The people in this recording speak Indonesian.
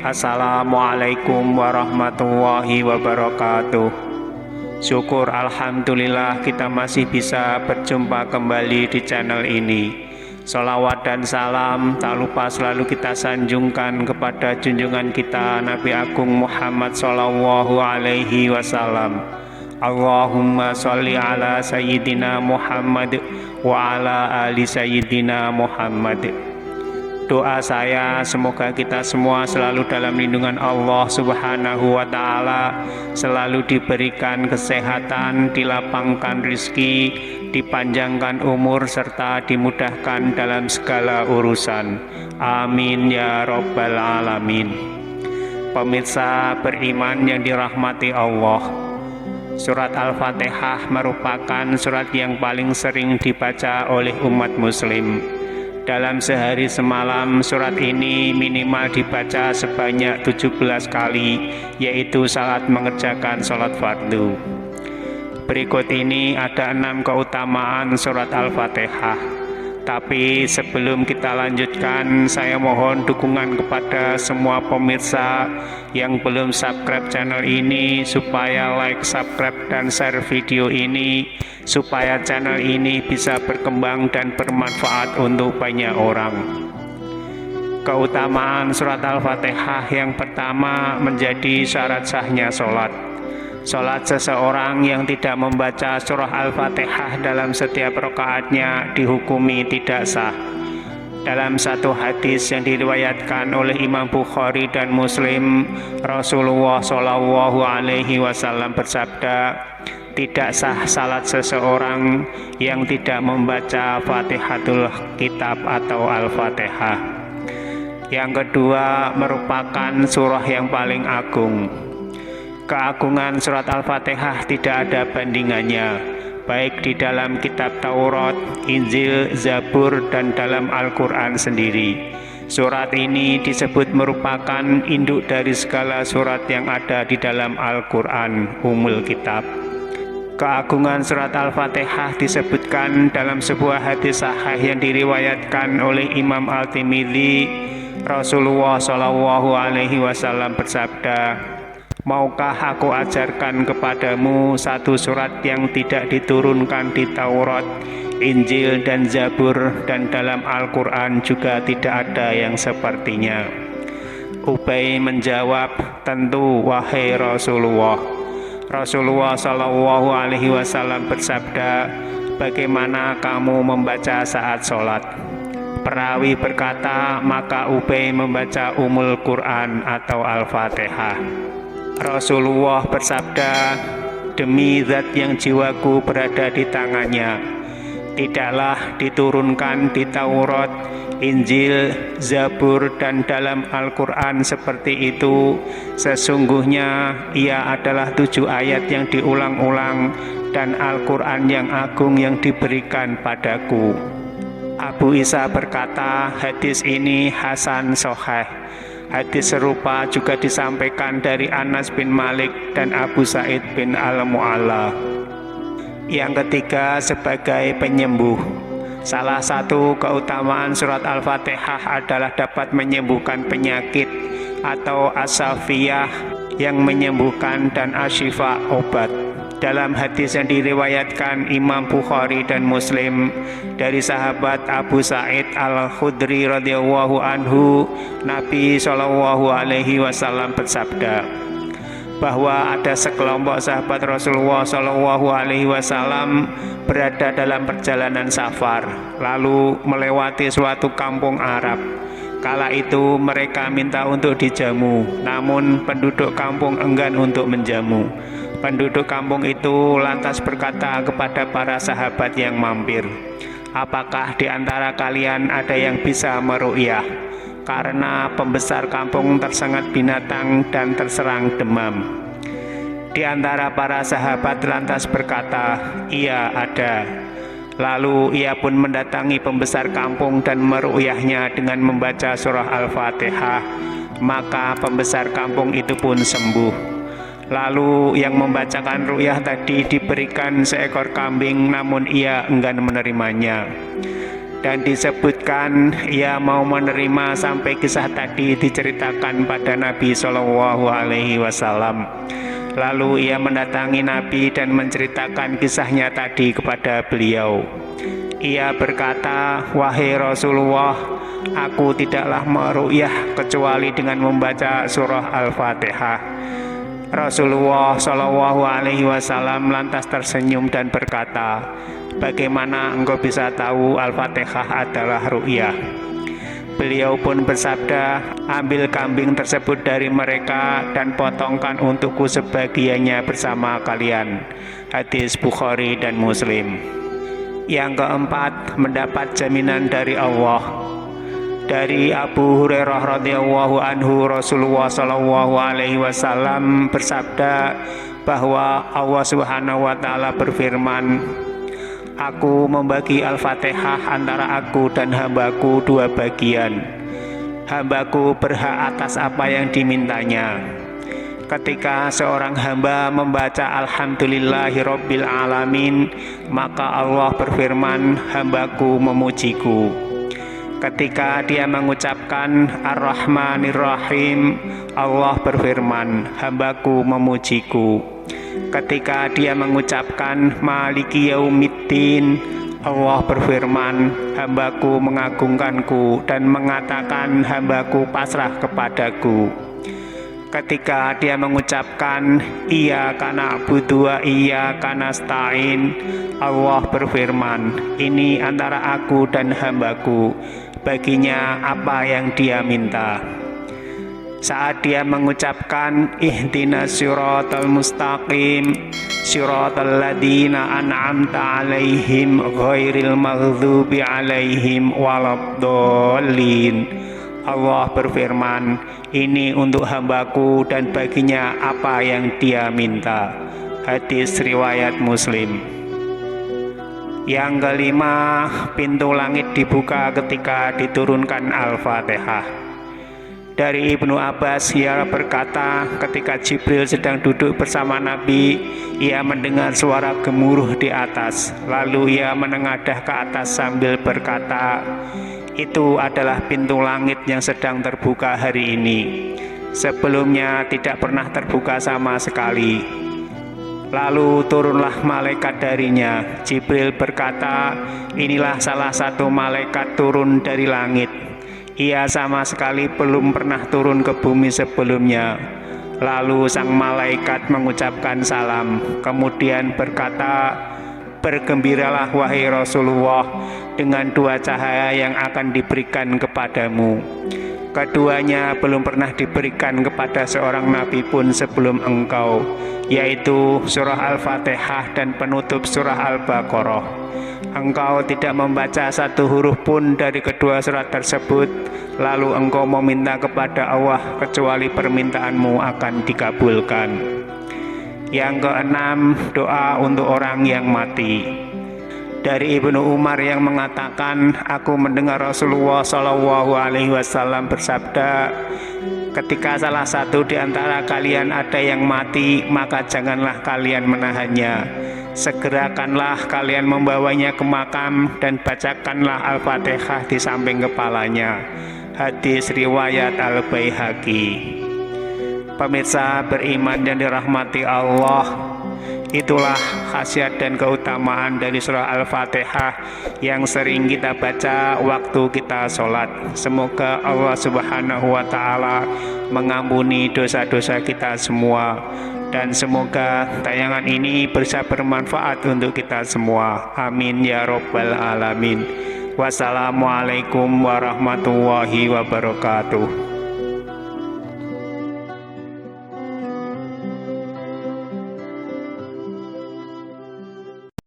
Assalamualaikum warahmatullahi wabarakatuh. Syukur alhamdulillah kita masih bisa berjumpa kembali di channel ini. Salawat dan salam tak lupa selalu kita sanjungkan kepada junjungan kita Nabi Agung Muhammad Sallallahu Alaihi Wasallam. Allahumma sholli ala Sayyidina Muhammad wa ala ali Sayyidina Muhammad. Doa saya semoga kita semua selalu dalam lindungan Allah Subhanahu wa Ta'ala, selalu diberikan kesehatan, dilapangkan rizki, dipanjangkan umur, serta dimudahkan dalam segala urusan. Amin ya Rabbal Alamin. Pemirsa beriman yang dirahmati Allah, surat Al-Fatihah merupakan surat yang paling sering dibaca oleh umat muslim. Dalam sehari semalam, surat ini minimal dibaca sebanyak 17 kali, yaitu saat mengerjakan sholat fardu. Berikut ini ada 6 keutamaan surat Al-Fatihah. Tapi sebelum kita lanjutkan, saya mohon dukungan kepada semua pemirsa yang belum subscribe channel ini, supaya like, subscribe, dan share video ini, supaya channel ini bisa berkembang dan bermanfaat untuk banyak orang. Keutamaan surat Al-Fatihah yang pertama, menjadi syarat sahnya sholat. Sholat seseorang yang tidak membaca surah Al-Fatihah dalam setiap rakaatnya dihukumi tidak sah. Dalam satu hadis yang diriwayatkan oleh Imam Bukhari dan Muslim, Rasulullah Shallallahu Alaihi Wasallam bersabda, tidak sah salat seseorang yang tidak membaca Fatihatul Kitab atau Al-Fatihah. Yang kedua, merupakan surah yang paling agung. Keagungan surat Al-Fatihah tidak ada bandingannya, baik di dalam kitab Taurat, Injil, Zabur, dan dalam Al-Quran sendiri. Surat ini disebut merupakan induk dari segala surat yang ada di dalam Al-Quran, Ummul Kitab. Keagungan surat Al-Fatihah disebutkan dalam sebuah hadis sahih yang diriwayatkan oleh Imam Al-Tirmidzi. Rasulullah Shallallahu Alaihi Wasallam bersabda, maukah aku ajarkan kepadamu satu surat yang tidak diturunkan di Taurat, Injil, dan Zabur, dan dalam Al-Quran juga tidak ada yang sepertinya? Ubay menjawab, tentu wahai Rasulullah. Rasulullah Shallallahu Alaihi Wasallam bersabda, bagaimana kamu membaca saat sholat? Perawi berkata, maka Ubay membaca Ummul Quran atau Al-Fatihah. Rasulullah bersabda, demi zat yang jiwaku berada di tangannya, tidaklah diturunkan di Taurat, Injil, Zabur, dan dalam Al-Quran seperti itu. Sesungguhnya ia adalah 7 ayat yang diulang-ulang dan Al-Quran yang agung yang diberikan padaku. Abu Isa berkata, hadis ini hasan sahih. Hadis serupa juga disampaikan dari Anas bin Malik dan Abu Sa'id bin Al-Mu'alla. Yang ketiga, sebagai penyembuh. Salah satu keutamaan surat Al-Fatihah adalah dapat menyembuhkan penyakit, atau as-safiyah yang menyembuhkan, dan asyifa obat. Dalam hadis yang diriwayatkan Imam Bukhari dan Muslim dari sahabat Abu Sa'id Al-Khudri radhiyallahu anhu, Nabi Shallallahu Alaihi Wasallam bersabda bahwa ada sekelompok sahabat Rasulullah Shallallahu Alaihi Wasallam berada dalam perjalanan safar, lalu melewati suatu kampung Arab. Kala itu mereka minta untuk dijamu, namun penduduk kampung enggan untuk menjamu. Penduduk kampung itu lantas berkata kepada para sahabat yang mampir, apakah di antara kalian ada yang bisa meru'yah? Karena pembesar kampung tersengat binatang dan terserang demam. Di antara para sahabat lantas berkata, iya ada. Lalu ia pun mendatangi pembesar kampung dan meru'yahnya dengan membaca surah Al-Fatihah. Maka pembesar kampung itu pun sembuh. Lalu yang membacakan ru'yah tadi diberikan seekor kambing, namun ia enggan menerimanya. dan disebutkan ia mau menerima sampai kisah tadi diceritakan pada Nabi Shallallahu Alaihi Wasallam. Lalu ia mendatangi Nabi dan menceritakan kisahnya tadi kepada beliau. Ia berkata, "Wahai Rasulullah, aku tidaklah meru'yah kecuali dengan membaca surah Al-Fatihah." Rasulullah Shallallahu Alaihi Wasallam lantas tersenyum dan berkata, "Bagaimana engkau bisa tahu Al-Fatihah adalah ru'yah?" Beliau pun bersabda, "Ambil kambing tersebut dari mereka dan potongkan untukku sebagiannya bersama kalian." Hadis Bukhari dan Muslim. Yang keempat, mendapat jaminan dari Allah. Dari Abu Hurairah radhiyallahu anhu, Rasulullah Shallallahu Alaihi Wasallam bersabda bahwa Allah Subhanahu Wa Taala berfirman, "Aku membagi Al-Fatihah antara aku dan hambaku dua bagian. Hambaku berhak atas apa yang dimintanya. Ketika seorang hamba membaca Alhamdulillahirabbil alamin, maka Allah berfirman, hambaku memujiku. Ketika dia mengucapkan Ar-Rahmanir-Rahim, Allah berfirman, hambaku memujiku. Ketika dia mengucapkan Maliki Yaumiddin, Allah berfirman, hambaku mengagungkanku dan mengatakan hambaku pasrah kepadaku. Ketika dia mengucapkan Iyyaka na'budu wa iyyaka nasta'in, Allah berfirman, ini antara aku dan hambaku, baginya apa yang dia minta. Saat dia mengucapkan Ihdinas siratal mustaqim, siratal ladzina an'amta alaihim ghairil maghdubi alaihim waladdallin, Allah berfirman, ini untuk hambaku dan baginya apa yang dia minta. Hadis riwayat Muslim. Yang kelima, pintu langit dibuka ketika diturunkan Al-Fatihah. Dari Ibnu Abbas, ia berkata, ketika Jibril sedang duduk bersama Nabi, ia mendengar suara gemuruh di atas. Lalu ia menengadah ke atas sambil berkata, itu adalah pintu langit yang sedang terbuka hari ini. Sebelumnya tidak pernah terbuka sama sekali. Lalu turunlah malaikat darinya. Jibril berkata, inilah salah satu malaikat turun dari langit. Ia sama sekali belum pernah turun ke bumi sebelumnya. Lalu sang malaikat mengucapkan salam, kemudian berkata, bergembiralah wahai Rasulullah dengan dua cahaya yang akan diberikan kepadamu. Keduanya belum pernah diberikan kepada seorang nabi pun sebelum engkau, yaitu surah Al-Fatihah dan penutup surah Al-Baqarah. Engkau tidak membaca satu huruf pun dari kedua surat tersebut, lalu engkau meminta kepada Allah kecuali permintaanmu akan dikabulkan. Yang keenam, doa untuk orang yang mati. Dari Ibnu Umar yang mengatakan, aku mendengar Rasulullah Shallallahu Alaihi Wasallam bersabda, ketika salah satu di antara kalian ada yang mati, maka janganlah kalian menahannya. Segerakanlah kalian membawanya ke makam dan bacakanlah Al-Fatihah di samping kepalanya. Hadis riwayat Al-Baihaqi. Pemirsa beriman yang dirahmati Allah, itulah khasiat dan keutamaan dari surah Al-Fatihah yang sering kita baca waktu kita sholat. Semoga Allah Subhanahu wa Ta'ala mengampuni dosa-dosa kita semua, dan semoga tayangan ini bisa bermanfaat untuk kita semua. Amin ya Rabbal Alamin. Wassalamualaikum warahmatullahi wabarakatuh.